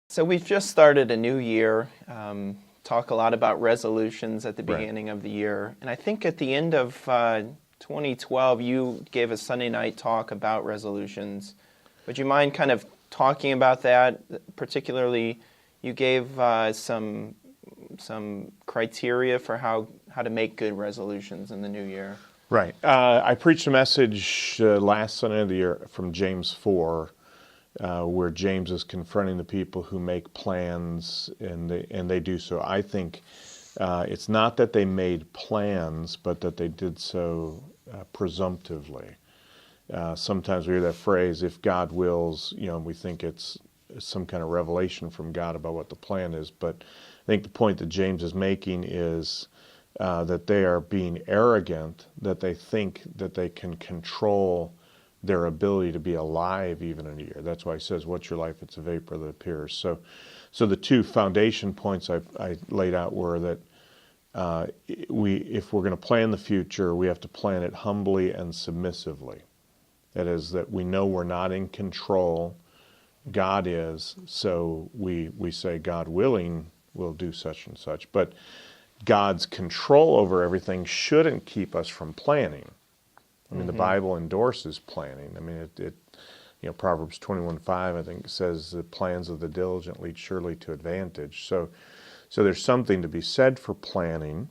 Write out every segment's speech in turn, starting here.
So we've just started a new year, talk a lot about resolutions at the beginning of the year. And I think at the end of 2012, you gave a Sunday night talk about resolutions. Would you mind kind of talking about that? Particularly, you gave some criteria for how to make good resolutions in the new year. Right. I preached a message last Sunday of the year from James 4, where James is confronting the people who make plans, and they do so. I think it's not that they made plans, but that they did so presumptively. Sometimes we hear that phrase, if God wills, and we think it's some kind of revelation from God about what the plan is. But I think the point that James is making is that they are being arrogant, that they think that they can control their ability to be alive even in a year. That's why he says, what's your life? It's a vapor that appears. So the two foundation points I laid out were that if we're going to plan the future, we have to plan it humbly and submissively. That is, that we know we're not in control. God is, so we say, God willing, we'll do such and such. But God's control over everything shouldn't keep us from planning. I mean, the Bible endorses planning. I mean, Proverbs 21:5, I think, says the plans of the diligent lead surely to advantage. So there's something to be said for planning.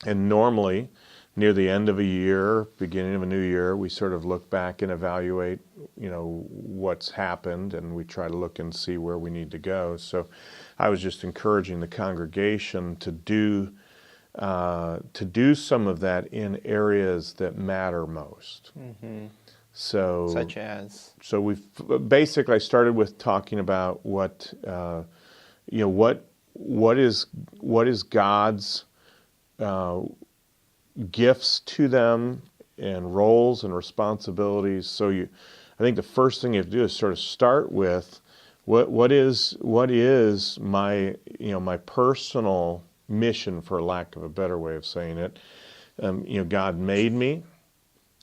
And normally, near the end of a year, beginning of a new year, we sort of look back and evaluate, what's happened, and we try to look and see where we need to go. So I was just encouraging the congregation to do some of that in areas that matter most. So, such as? So we've basically, I started with talking about what is God's gifts to them and roles and responsibilities. So I think the first thing you have to do is sort of start with what is my my personal mission, for lack of a better way of saying it. God made me.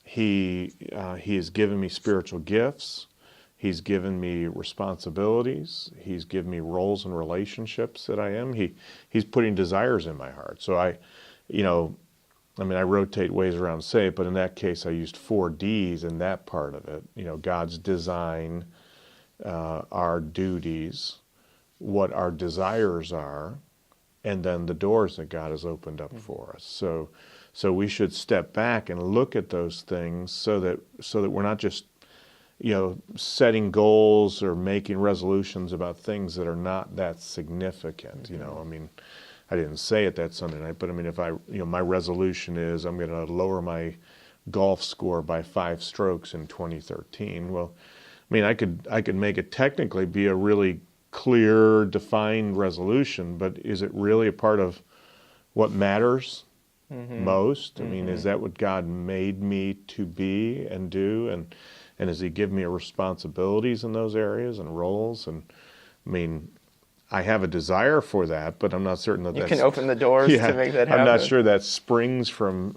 He has given me spiritual gifts. He's given me responsibilities. He's given me roles and relationships that I am. He's putting desires in my heart. So I rotate ways around to say it, but in that case I used 4 Ds in that part of it. God's design, our duties, what our desires are, and then the doors that God has opened up for us. So we should step back and look at those things so that we're not just setting goals or making resolutions about things that are not that significant. I didn't say it that Sunday night, but if my resolution is I'm going to lower my golf score by 5 strokes in 2013. Well, I could make it technically be a really clear, defined resolution, but is it really a part of what matters most? Is that what God made me to be and do? And does He give me responsibilities in those areas and roles? And I have a desire for that, but I'm not certain that you can open the doors to make that happen. I'm not sure that springs from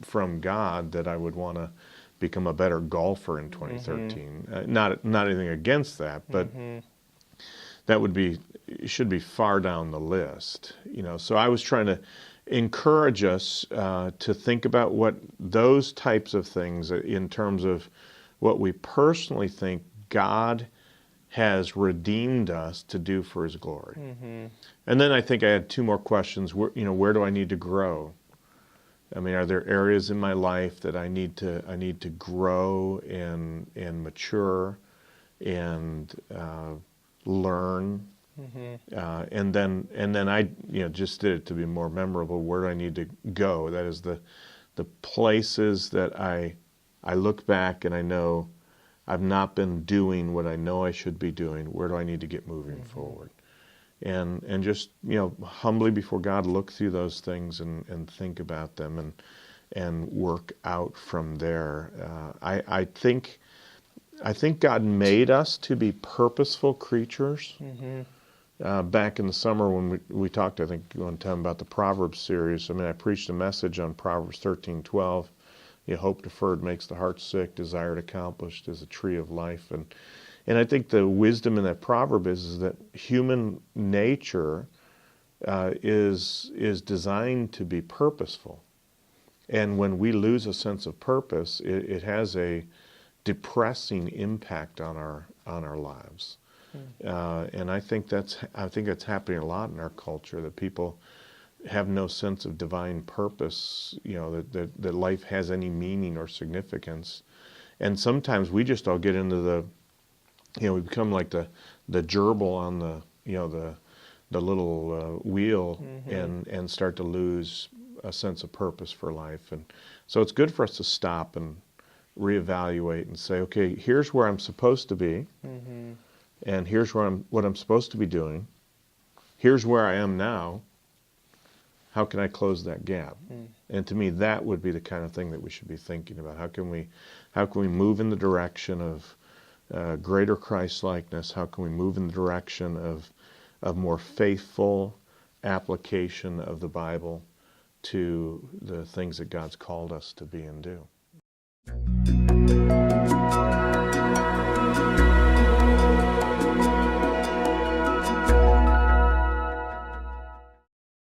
from God, that I would want to become a better golfer in 2013. Not anything against that, but that should be far down the list. So I was trying to encourage us to think about what those types of things in terms of what we personally think God has redeemed us to do for His glory. And then I think I had 2 more questions. Where do I need to grow? Are there areas in my life that I need to grow and mature and learn? And then I just did it to be more memorable. Where do I need to go? That is the places that I look back and I know I've not been doing what I know I should be doing. Where do I need to get moving forward? And just humbly before God, look through those things and think about them and work out from there. I think God made us to be purposeful creatures. Back in the summer when we talked, I think one time about the Proverbs series. I preached a message on Proverbs 13:12. hope deferred makes the heart sick, desired accomplished is a tree of life. And I think the wisdom in that proverb is that human nature is designed to be purposeful. And when we lose a sense of purpose, it has a depressing impact on our lives. And I think that's happening a lot in our culture, that people have no sense of divine purpose, that life has any meaning or significance. And sometimes we just all get into we become like the gerbil on the little wheel, and start to lose a sense of purpose for life. And so it's good for us to stop and reevaluate and say, okay, here's where I'm supposed to be, and here's what I'm supposed to be doing. Here's where I am now. How can I close that gap? And to me, that would be the kind of thing that we should be thinking about. How can we move in the direction of greater Christ-likeness? How can we move in the direction of more faithful application of the Bible to the things that God's called us to be and do?